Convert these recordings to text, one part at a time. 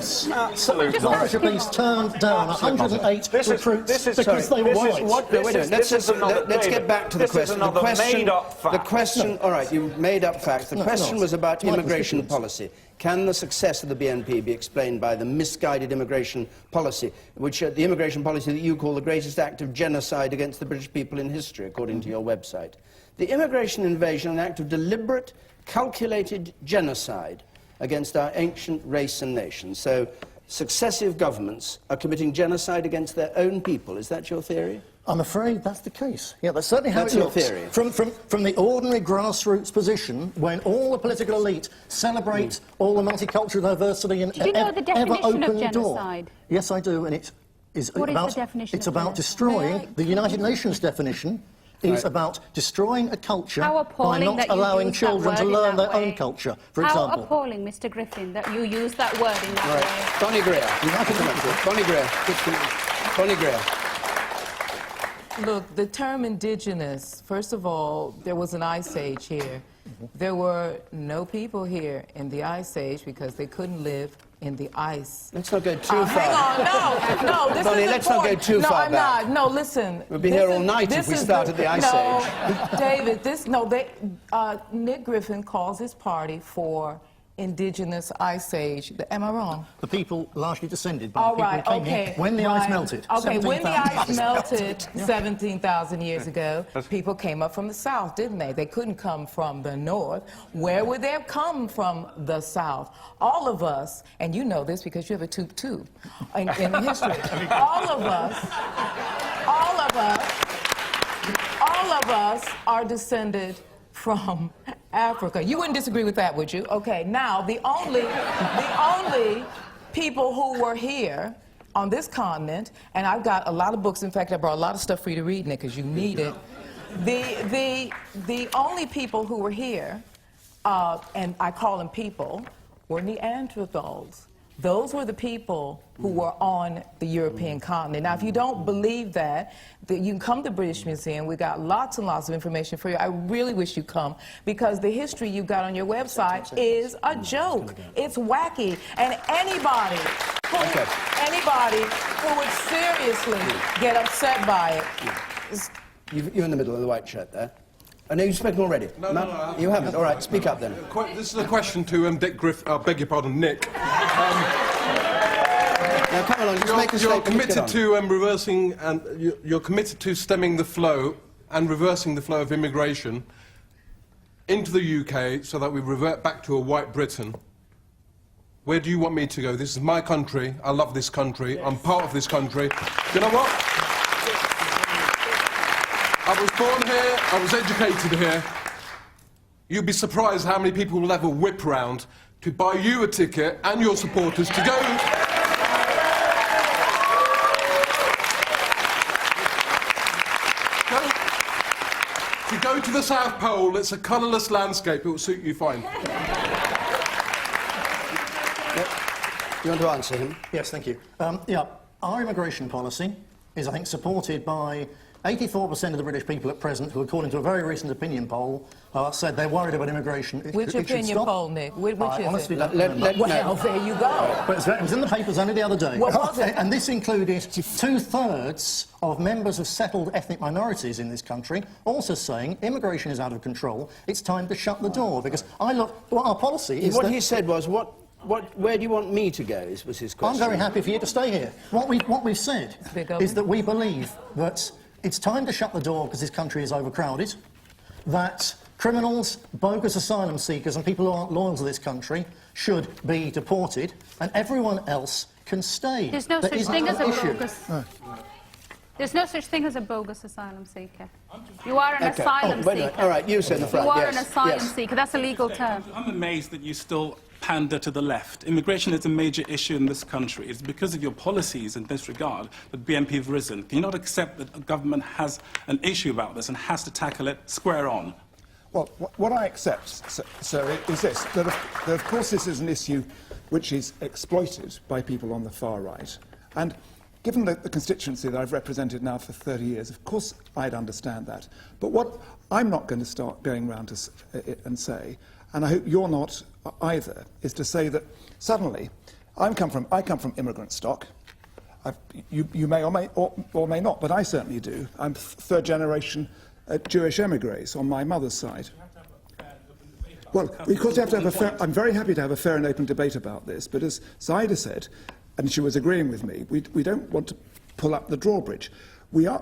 Absolutely. He's turned down 108 recruits because they were white. Wait a minute. Let's get back to the question. The question. All right, you made up facts. The question was about immigration policy. Can the success of the BNP be explained by the misguided immigration policy, the immigration policy that you call the greatest act of genocide against the British people in history, according to your website? The immigration invasion, an act of deliberate, calculated genocide against our ancient race and nation. So successive governments are committing genocide against their own people. Is that your theory? I'm afraid that's the case. Yeah, that's certainly how it looks. Theory. From the ordinary grassroots position, when all the political elite celebrate all the multicultural diversity and do you know the definition of genocide? Yes, I do, and it is what about, is the definition it's of about destroying the United Nations definition. Is about destroying a culture by not allowing children to learn their own culture, for example. How appalling, Mr. Griffin, that you use that word in that way. Bonnie Greer. Bonnie Greer. Look, the term indigenous, first of all, there was an ice age here. There were no people here in the ice age because they couldn't live in the ice. Let's not go too far. Hang on, no, this Bonnie, is let's not go too far back. No, I'm not. No, listen. We'll be here all night if we start at the ice age. David, Nick Griffin calls his party for indigenous ice age. Am I wrong? The people largely descended by people who came here when the ice melted. Okay, when the ice melted 17,000 years ago, people came up from the south, didn't they? They couldn't come from the north. Where would they have come from the south? All of us, and you know this because you have a tube in history, all of us are descended from Africa. You wouldn't disagree with that, would you? Okay, now the only people who were here on this continent, and I've got a lot of books, in fact I brought a lot of stuff for you to read, Nick, because you need it. The only people who were here, and I call them people, were Neanderthals. Those were the people who were on the European continent. Now, if you don't believe that, you can come to the British Museum. We got lots and lots of information for you. I really wish you'd come, because the history you've got on your website is a joke. It's wacky. And anybody who would seriously get upset by it. You're in the middle of the white shirt there. I know you've spoken already. No, you haven't. All right, speak up then. This is a question to Dick Griffin. Beg your pardon, Nick. Now, come along. Just make a you're committed to reversing, and you're committed to stemming the flow and reversing the flow of immigration into the UK, so that we revert back to a white Britain. Where do you want me to go? This is my country. I love this country. I'm part of this country. You know what? I was born here, I was educated here. You'd be surprised how many people will have a whip round to buy you a ticket and your supporters to go... to go to the South Pole. It's a colourless landscape. It will suit you fine. You want to answer him? Yes, thank you. Our immigration policy is, I think, supported by 84% of the British people at present, who, according to a very recent opinion poll, said they're worried about immigration. Which opinion poll, Nick? Which is it? Well, there you go. But it was in the papers only the other day. What was it? And this included 2/3 of members of settled ethnic minorities in this country also saying immigration is out of control, it's time to shut the door. Because our policy is what he said was, where do you want me to go, was his question. I'm very happy for you to stay here. What we've said is that we believe that it's time to shut the door because this country is overcrowded, that criminals, bogus asylum seekers and people who aren't loyal to this country should be deported, and everyone else can stay. There's no such thing as a bogus... There's no such thing as a bogus asylum seeker. You are an asylum seeker. All right, you said the front. You are an asylum seeker. That's a legal term. I'm amazed that you still pander to the left. Immigration is a major issue in this country. It's because of your policies in this regard that BNP have risen. Can you not accept that a government has an issue about this and has to tackle it square on? Well, what I accept, sir, is this, that of course this is an issue which is exploited by people on the far right. And given the constituency that I've represented now for 30 years, of course I'd understand that. But what I'm not going to start going round and say, and I hope you're not either, is to say that suddenly I come from immigrant stock. You may or may not, but I certainly do. I'm third generation Jewish emigres on my mother's side. Well, because you have to have a fair, I'm very happy to have a fair and open debate about this, but as Zaida said, and she was agreeing with me, we don't want to pull up the drawbridge.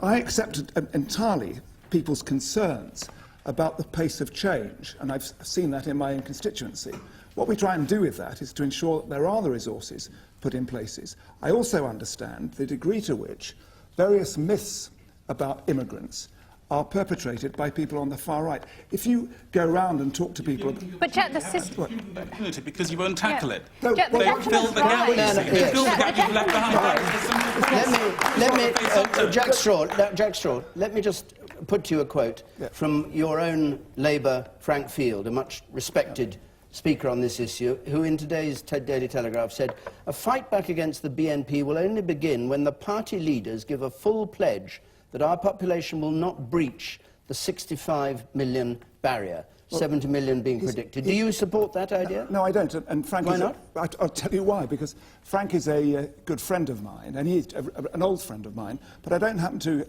I accept entirely people's concerns about the pace of change, and I've seen that in my own constituency. What we try and do with that is to ensure that there are the resources put in places. I also understand the degree to which various myths about immigrants are perpetrated by people on the far right. If you go around and talk to people... But Jack, the system... Because you won't tackle it. No, Jack, They fill the gap, They fill the gap you've left behind. Jack Straw, let me just put to you a quote from your own Labour Frank Field, a much respected speaker on this issue, who in today's Daily Telegraph said, "A fight back against the BNP will only begin when the party leaders give a full pledge that our population will not breach the 65 million barrier, 70 million being predicted." Do you support that idea? No, I don't. And Frank Why not? I'll tell you why. Because Frank is a good friend of mine, and he's an old friend of mine. But I don't happen to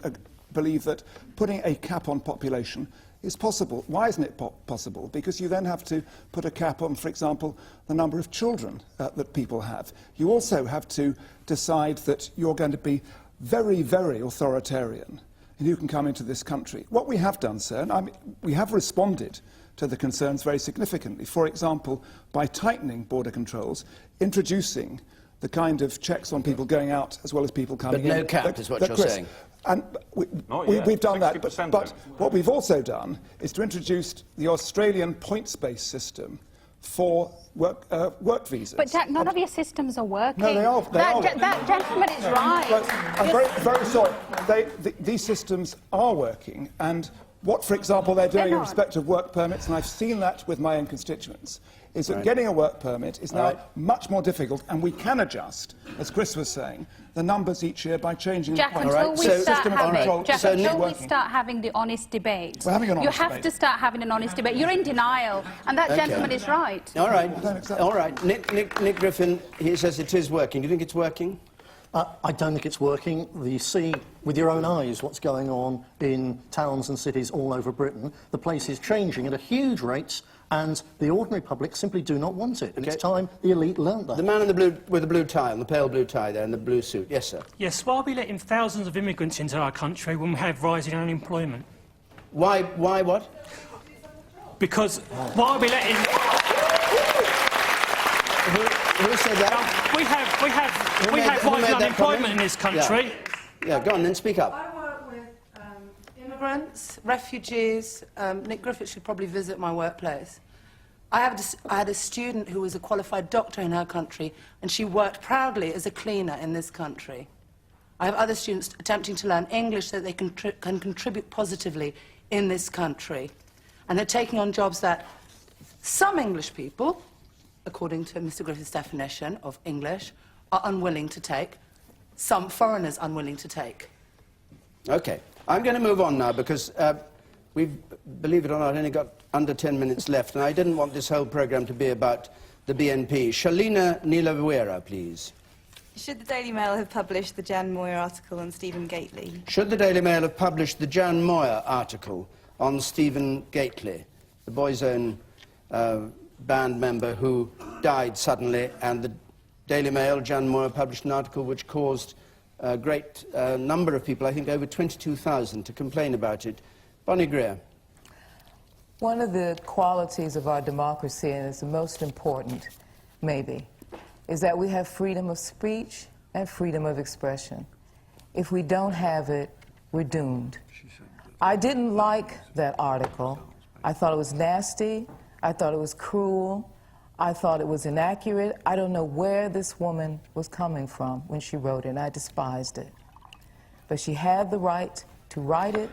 believe that putting a cap on population is possible. Why isn't it possible? Because you then have to put a cap on, for example, the number of children that people have. You also have to decide that you're going to be very, very authoritarian in who can come into this country. What we have done, sir, and we have responded to the concerns very significantly, for example, by tightening border controls, introducing the kind of checks on people going out as well as people coming in. But no cap is what you're saying. And we've done that, but what we've also done is to introduce the Australian points-based system for work visas. But Jack, none of your systems are working. No, they are. That gentleman is right. But I'm very sorry. These systems are working, and what, for example, they're doing in respect of work permits, and I've seen that with my own constituents, is that getting a work permit is now much more difficult, and we can adjust, as Chris was saying, the numbers each year by changing Jack, the until we start having the honest debate. We're having an honest debate. You have to start having an honest debate. You're in denial, and that gentleman is right. All right. Nick Griffin, he says it is working. Do you think it's working? I don't think it's working. You see with your own eyes what's going on in towns and cities all over Britain. The place is changing at a huge rate, and the ordinary public simply do not want it. And it's time the elite learnt that. The man in the blue, with the blue tie, on the pale blue tie there, and the blue suit. Yes, sir. Yes, why are we letting thousands of immigrants into our country when we have rising unemployment? Why what? Because why are we letting... Who said that? We have rising unemployment in this country. Yeah, go on then, speak up. I work with immigrants, refugees. Nick Griffin should probably visit my workplace. I had a student who was a qualified doctor in her country, and she worked proudly as a cleaner in this country. I have other students attempting to learn English so they can contribute positively in this country. And they're taking on jobs that some English people, according to Mr. Griffin's definition of English, are unwilling to take, some foreigners unwilling to take. OK. I'm going to move on now because we've, believe it or not, only got under 10 minutes left, and I didn't want this whole programme to be about the BNP. Shalina Nilavera, please. Should the Daily Mail have published the Jan Moyer article on Stephen Gately? Should the Daily Mail have published the Jan Moyer article on Stephen Gately, the Boys' Own band member who died suddenly, and the Daily Mail, Jan Moyer, published an article which caused a great number of people, I think over 22,000, to complain about it. Bonnie Greer. One of the qualities of our democracy, and it's the most important, maybe, is that we have freedom of speech and freedom of expression. If we don't have it, we're doomed. I didn't like that article. I thought it was nasty. I thought it was cruel. I thought it was inaccurate. I don't know where this woman was coming from when she wrote it, and I despised it. But she had the right to write it,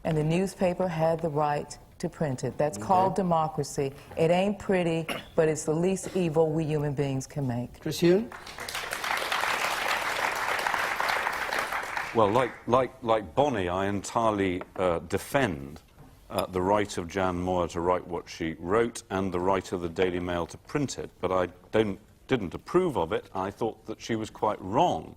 and the newspaper had the right to print it. That's called democracy. It ain't pretty, but it's the least evil we human beings can make. Chris Huhn? Well, like Bonnie, I entirely defend the right of Jan Moyer to write what she wrote and the right of the Daily Mail to print it, but I don't didn't approve of it. I thought that she was quite wrong